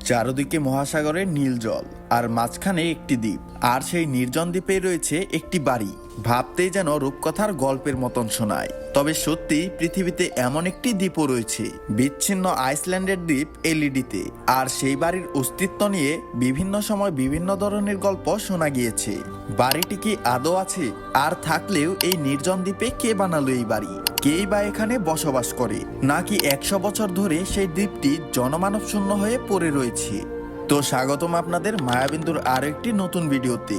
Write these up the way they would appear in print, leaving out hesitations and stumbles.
চারদিকে মহাসাগরের নীল জল, আর মাঝখানে একটি দ্বীপ, আর সেই নির্জন দ্বীপে রয়েছে একটি বাড়ি। ভাবতেই যেন রূপকথার গল্পের মতন শোনায়। তবে সত্যি পৃথিবীতে এমন একটি দ্বীপও রয়েছে, বিচ্ছিন্ন আইসল্যান্ডের দ্বীপ এলইডিতে। আর সেই বাড়ির অস্তিত্ব নিয়ে বিভিন্ন সময় বিভিন্ন ধরনের গল্প শোনা গিয়েছে। বাড়িটি কি আদৌ আছে? আর থাকলেও এই নির্জন দ্বীপে কে বানালো এই বাড়ি? কেই বা এখানে বসবাস করে, নাকি 100 বছর ধরে সেই দ্বীপটি জনমানব শূন্য হয়ে পড়ে রয়েছে? তো স্বাগতম আপনাদের মায়াবিন্দুর আরো একটি নতুন ভিডিওতে।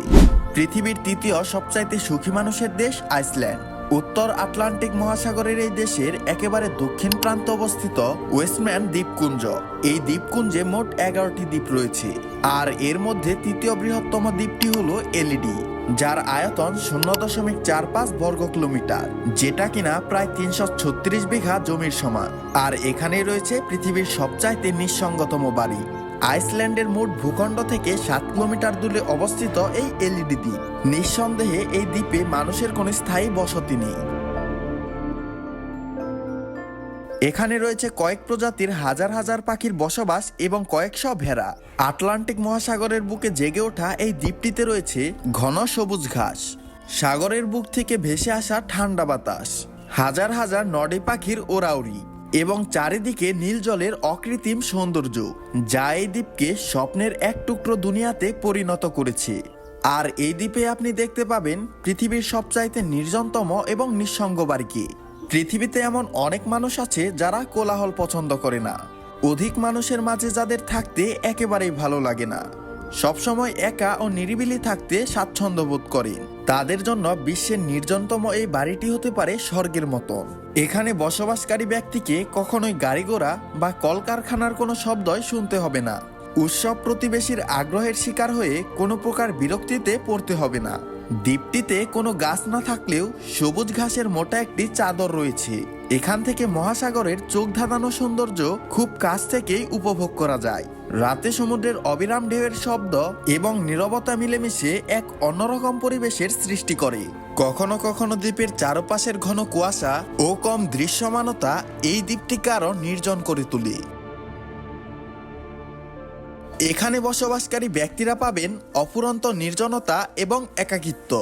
পৃথিবীর তৃতীয় সবচাইতে সুখী মানুষের দেশ আইসল্যান্ড। উত্তর আটলান্টিক মহাসাগরের এই দেশের একেবারে দক্ষিণ প্রান্তে অবস্থিত ওয়েস্টম্যান দ্বীপপুঞ্জ। এই দ্বীপপুঞ্জে মোট 11টি দ্বীপ রয়েছে, আর এর মধ্যে তৃতীয় বৃহত্তম দ্বীপটি হলো এলইডি, যার আয়তন 0.45 বর্গ কিলোমিটার, যেটা কিনা প্রায় 336 বিঘা জমির সমান। আর এখানেই রয়েছে পৃথিবীর সবচাইতে নিঃসঙ্গতম বাড়ি। আইসল্যান্ডের মোট ভূখণ্ড থেকে 7 কিলোমিটার দূরে অবস্থিত এই এলইডি দ্বীপ। নিঃসন্দেহে এই দ্বীপে মানুষের কোনো স্থায়ী বসতি নেই। এখানে রয়েছে কয়েক প্রজাতির হাজার হাজার পাখির বসবাস এবং কয়েকশো ভেড়া। আটলান্টিক মহাসাগরের বুকে জেগে ওঠা এই দ্বীপটিতে রয়েছে ঘন সবুজ ঘাস, সাগরের বুক থেকে ভেসে আসা ঠান্ডা বাতাস, হাজার হাজার নড়ে পাখির ওড়াউড়ি এবং চারিদিকে নীল জলের অকৃত্রিম সৌন্দর্য, যা এই দ্বীপকে স্বপ্নের এক টুকরো দুনিয়াতে পরিণত করেছে। আর এই দ্বীপে আপনি দেখতে পাবেন পৃথিবীর সবচাইতে নির্জনতম এবং নিঃসঙ্গ বাড়িকে। পৃথিবীতে এমন অনেক মানুষ আছে যারা কোলাহল পছন্দ করে না, অধিক মানুষের মাঝে যাদের থাকতে একেবারেই ভালো লাগে না, সবসময় একা ও নিরিবিলি থাকতে স্বাচ্ছন্দ্য বোধ করেন। তাদের জন্য বিশ্বের নির্জনতম এই বাড়িটি হতে পারে স্বর্গের মতন। এখানে বসবাসকারী ব্যক্তিকে কখনোই গাড়ি ঘোড়া বা কলকারখানার কোনো শব্দই শুনতে হবে না। উৎসব প্রতিবেশীর আগ্রহের শিকার হয়ে কোনো প্রকার বিরক্তিতে পড়তে হবে না। দ্বীপটিতে কোনো গাছ না থাকলেও সবুজ ঘাসের মোটা একটি চাদর রয়েছে। এখান থেকে মহাসাগরের চোখ ধাঁধানো সৌন্দর্য খুব কাছ থেকেই উপভোগ করা যায়। রাতে সমুদ্রের অবিরাম ঢেউয়ের শব্দ এবং নীরবতা মিলেমিশে এক অন্যরকম পরিবেশের সৃষ্টি করে। কখনো কখনো দ্বীপের চারপাশের ঘন কুয়াশা ও কম দৃশ্যমানতা এই দ্বীপটিকে আরো নির্জন করে তোলে। এখানে বসবাসকারী ব্যক্তিরা পাবেন অফুরন্ত নির্জনতা এবং একাকিত্ব।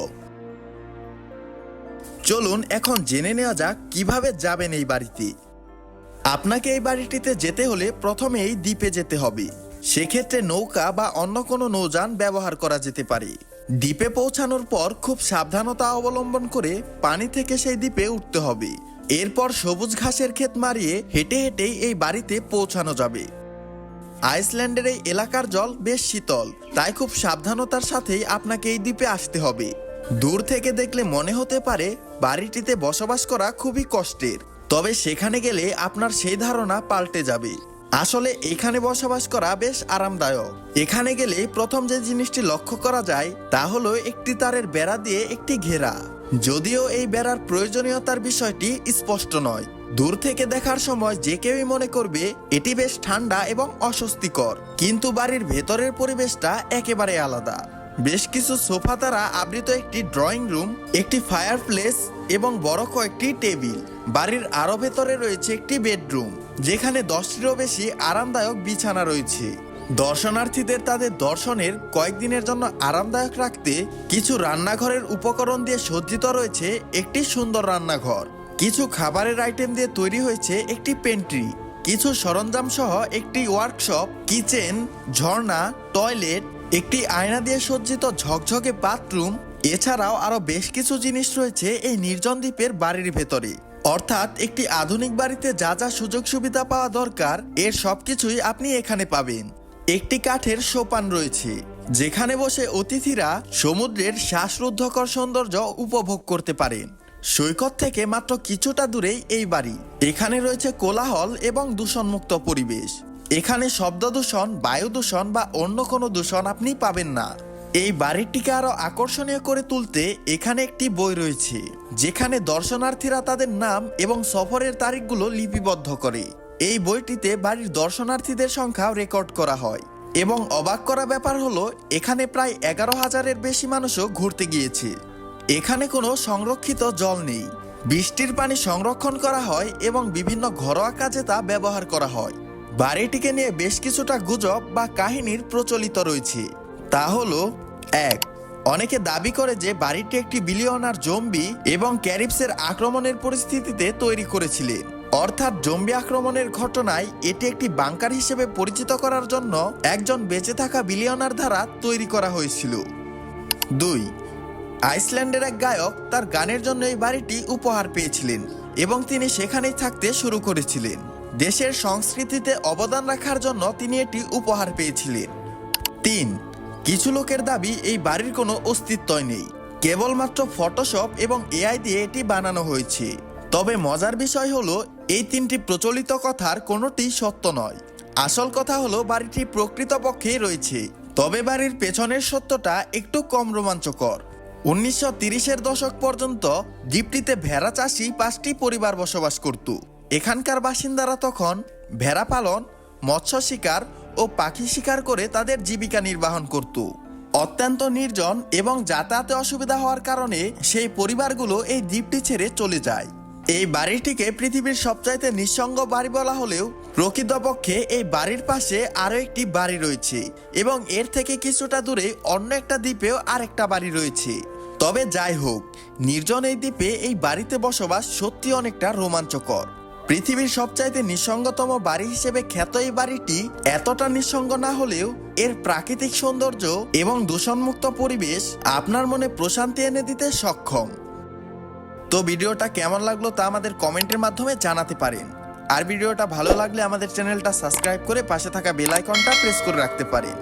চলুন এখন জেনে নেওয়া যাক কিভাবে যাবেন এই বাড়িতে। আপনাকে এই বাড়িটিতে যেতে হলে প্রথমেই দ্বীপে যেতে হবে। সেক্ষেত্রে নৌকা বা অন্য কোনো নৌযান ব্যবহার করা যেতে পারে। দ্বীপে পৌঁছানোর পর খুব সাবধানতা অবলম্বন করে পানি থেকে সেই দ্বীপে উঠতে হবে। এরপর সবুজ ঘাসের ক্ষেত মারিয়ে হেঁটে হেঁটেই এই বাড়িতে পৌঁছানো যাবে। আইসল্যান্ডের এই এলাকার জল বেশ শীতল, তাই খুব সাবধানতার সাথেই আপনাকে এই দ্বীপে আসতে হবে। দূর থেকে দেখলে মনে হতে পারে বাড়িটিতে বসবাস করা খুবই কষ্টের, তবে সেখানে গেলে আপনার সেই ধারণা পাল্টে যাবে। আসলে এখানে বসবাস করা বেশ আরামদায়ক। এখানে গেলে প্রথম যে জিনিসটি লক্ষ্য করা যায় তা হলো একটি তারের বেড়া দিয়ে একটি ঘেরা। যদিও এই বেড়ার প্রয়োজনীয়তার বিষয়টি স্পষ্ট নয়, দূর থেকে দেখার সময় যে কেউই মনে করবে এটি বেশ ঠান্ডা এবং অস্বস্তিকর, কিন্তু বাড়ির ভেতরের পরিবেশটা একেবারে আলাদা। বেশ কিছু সোফা দ্বারা আবৃত একটি ড্রয়িং রুম, একটি ফায়ারপ্লেস এবং বড় কয়েকটি টেবিল। বাড়ির আরো ভেতরে রয়েছে একটি বেডরুম, যেখানে 10টিরও বেশি আরামদায়ক বিছানা রয়েছে। দর্শনার্থীদের তাদের দর্শনের কয়েকদিনের জন্য আরামদায়ক রাখতে কিছু রান্নাঘরের উপকরণ দিয়ে সজ্জিত রয়েছে একটি সুন্দর রান্নাঘর। কিছু খাবারের আইটেম দিয়ে তৈরি হয়েছে একটি পেন্ট্রি, কিছু সরঞ্জাম সহ একটি ওয়ার্কশপ, কিচেন, ঝর্ণা, টয়লেট, একটি আয়না দিয়ে সজ্জিত ঝকঝকে বাথরুম। এছাড়াও আরো বেশ কিছু জিনিস রয়েছে এই নির্জন দ্বীপের বাড়ির ভেতরে। অর্থাৎ একটি আধুনিক বাড়িতে যা যা সুযোগ সুবিধা পাওয়া দরকার এর সবকিছুই আপনি এখানে পাবেন। একটি কাঠের সোপান রয়েছে, যেখানে বসে অতিথিরা সমুদ্রের শ্বাসরুদ্ধকর সৌন্দর্য উপভোগ করতে পারেন। সৈকত থেকে মাত্র কিছুটা দূরেই এই বাড়ি। এখানে রয়েছে কোলাহল এবং দূষণমুক্ত পরিবেশ। এখানে শব্দ দূষণ, বায়ু দূষণ বা অন্য কোনো দূষণ আপনি পাবেন না। এই বাড়িটিকে আরো আকর্ষণীয় করে তুলতে এখানে একটি বই রয়েছে, যেখানে দর্শনার্থীরা তাদের নাম এবং সফরের তারিখগুলো লিপিবদ্ধ করে। এই বইটিতে বাড়ির দর্শনার্থীদের সংখ্যাও রেকর্ড করা হয়। এবং অবাক করা ব্যাপার হলো এখানে প্রায় 11,000-এর বেশি মানুষও ঘুরতে গিয়েছে। এখানে কোনো সংরক্ষিত জল নেই। বৃষ্টির পানি সংরক্ষণ করা হয় এবং বিভিন্ন ঘরোয়া কাজে তা ব্যবহার করা হয়। বাড়িটিকে নিয়ে বেশ কিছুটা গুজব বা কাহিনীর প্রচলিত রয়েছে। তা হলো 1, অনেকে দাবি করে যে বাড়িটি একটি বিলিয়নার জম্বি এবং ক্যারিবসের আক্রমণের পরিস্থিতিতে তৈরি করেছিলেন। অর্থাৎ জম্বি আক্রমণের ঘটনায় এটি একটি বাংকার হিসেবে পরিচিত করার জন্য একজন বেঁচে থাকা বিলিয়নার দ্বারা তৈরি করা হয়েছিল। 2, আইসল্যান্ডের এক গায়ক তার গানের জন্য এই বাড়িটি উপহার পেয়েছিলেন এবং তিনি সেখানেই থাকতে শুরু করেছিলেন। দেশের সংস্কৃতিতে অবদান রাখার জন্য তিনি এটি উপহার পেয়েছিলেন। 3, কিছু লোকের দাবি এই বাড়ির কোনো অস্তিত্বই নেই, কেবলমাত্র ফটোশপ এবং এআই দিয়ে এটি বানানো হয়েছে। তবে মজার বিষয় হলো এই 3টি প্রচলিত কথার কোনোটি সত্য নয়। আসল কথা হলো বাড়িটি প্রকৃতপক্ষেই রয়েছে, তবে বাড়ির পেছনের সত্যটা একটু কম রোমাঞ্চকর। 1930-এর দশক পর্যন্ত দ্বীপটিতে ভেড়া চাষী 5টি পরিবার বসবাস করত। এখানকার বাসিন্দারা তখন ভেড়া পালন, মৎস্য শিকার ও পাখি শিকার করে তাদের জীবিকা নির্বাহন করত। অত্যন্ত নির্জন এবং যাতায়াতে অসুবিধা হওয়ার কারণে সেই পরিবারগুলো এই দ্বীপটি ছেড়ে চলে যায়। এই বাড়িটিকে পৃথিবীর সবচাইতে নিঃসঙ্গ বাড়ি বলা হলেও প্রকৃতপক্ষে এই বাড়ির পাশে আরও একটি বাড়ি রয়েছে এবং এর থেকে কিছুটা দূরে অন্য একটা দ্বীপেও আরেকটা বাড়ি রয়েছে। তবে যাই হোক, নির্জন এই দ্বীপে এই বাড়িতে বসবাস সত্যি অনেকটা রোমাঞ্চকর। পৃথিবীর সবচাইতে নিঃসঙ্গতম বাড়ি হিসেবে খ্যাত এই বাড়িটি এতটা নিঃসঙ্গ না হলেও এর প্রাকৃতিক সৌন্দর্য এবং দূষণমুক্ত পরিবেশ আপনার মনে প্রশান্তি এনে দিতে সক্ষম। তো ভিডিওটা কেমন লাগলো তা আমাদের কমেন্টের মাধ্যমে জানাতে পারেন। আর ভিডিওটা ভালো লাগলে আমাদের চ্যানেলটা সাবস্ক্রাইব করে পাশে থাকা বেল আইকনটা প্রেস করে রাখতে পারেন।